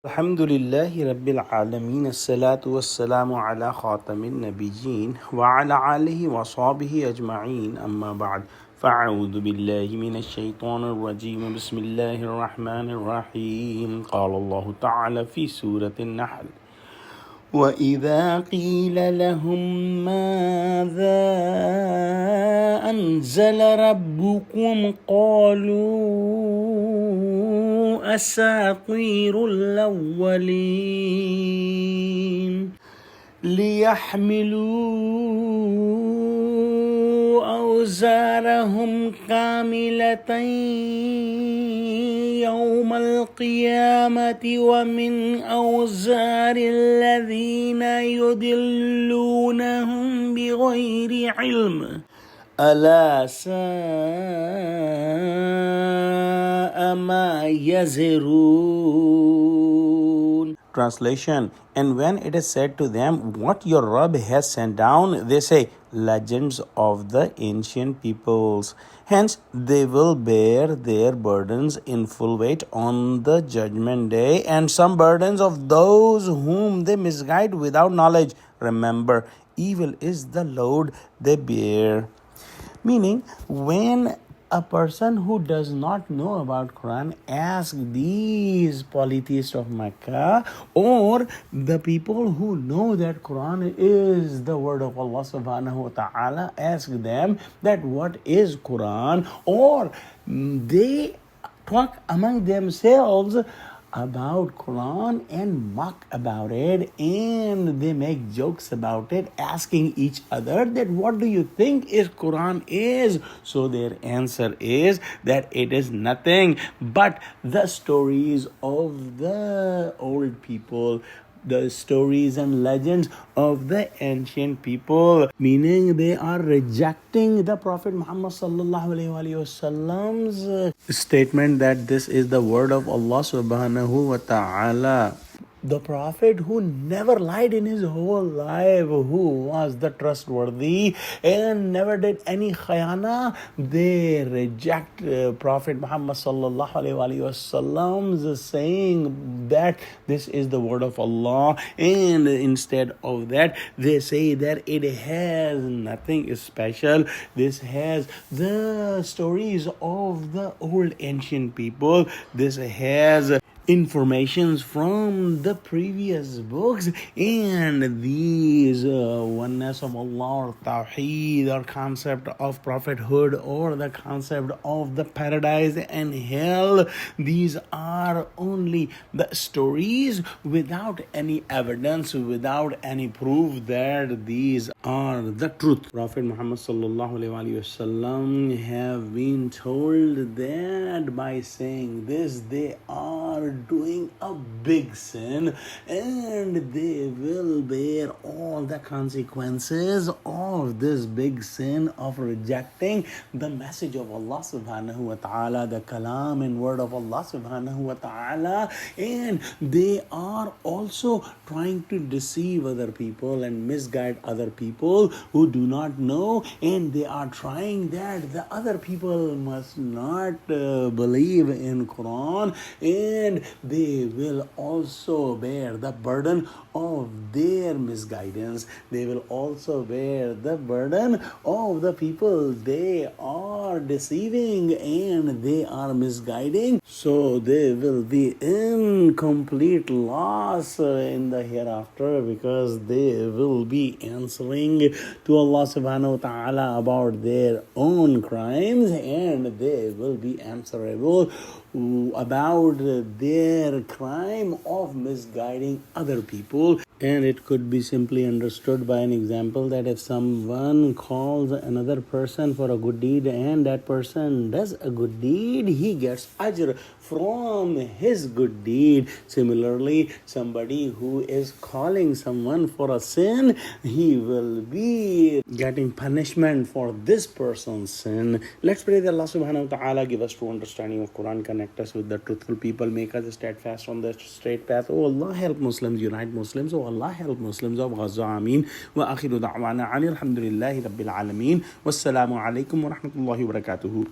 Alhamdulillahi Rabbil Alameen. As-salatu was-salamu ala khatamin nabiyyin wa ala alihi wa sahbihi ajma'een. Amma ba'd. فأعوذ بالله من الشيطان الرجيم بسم الله الرحمن الرحيم قال الله تعالى في سورة النحل وإذا قيل لهم ماذا أنزل ربكم قالوا أساطير الأولين ليحملوا أوزارهم كاملة يوم القيامة ومن أوزار الذين يضلونهم بغير علم ألا ساء ما يزرون. Translation: And when it is said to them, what your Rabb has sent down, they say, legends of the ancient peoples. Hence, they will bear their burdens in full weight on the judgment day, and some burdens of those whom they misguide without knowledge. Remember, evil is the load they bear. Meaning, when a person who does not know about Quran asks these polytheists of Mecca, or the people who know that Quran is the word of Allah subhanahu wa ta'ala, ask them that what is Quran, or they talk among themselves about Quran and mock about it, and they make jokes about it, asking each other that what do you think is Quran is. So their answer is that it is nothing but the stories of the old people, the stories and legends of the ancient people, meaning they are rejecting the Prophet Muhammad sallallahu alaihi wasallam's statement that this is the word of Allah subhanahu wa ta'ala. The Prophet who never lied in his whole life, who was the trustworthy and never did any khayana, they reject Prophet Muhammad sallallahu alaihi wasallam's saying that this is the word of Allah, and instead of that they say that it has nothing special. This has the stories of the old ancient people. This has informations from the previous books, and these oneness of Allah or Tawheed or concept of prophethood or the concept of the paradise and hell, these are only the stories without any evidence, without any proof that these are the truth. Prophet Muhammad sallallahu alaihi wasallam have been told that by saying this they are doing a big sin, and they will bear all the consequences of this big sin of rejecting the message of Allah subhanahu wa ta'ala, the kalam and word of Allah subhanahu wa ta'ala. And they are also trying to deceive other people and misguide other people who do not know, and they are trying that the other people must not believe in Quran, and they will also bear the burden of their misguidance. They will also bear the burden of the people they are deceiving and they are misguiding. So they will be in complete loss in the hereafter, because they will be answering to Allah subhanahu wa ta'ala about their own crimes, and they will be answerable about their crime of misguiding other people. And it could be simply understood by an example that if someone calls another person for a good deed and that person does a good deed, he gets ajr from his good deed. Similarly, somebody who is calling someone for a sin, he will be getting punishment for this person's sin. Let's pray that Allah subhanahu wa ta'ala give us true understanding of Quran, connect us with the truthful people, make us steadfast on the straight path. Oh Allah, help Muslims, unite Muslims. Oh Allah, help Muslims of Gaza. Ameen. Wa akhiru da'wana alhamdulillahi rabbil alameen. Wassalamu alaikum wa rahmatullahi wa barakatuhu.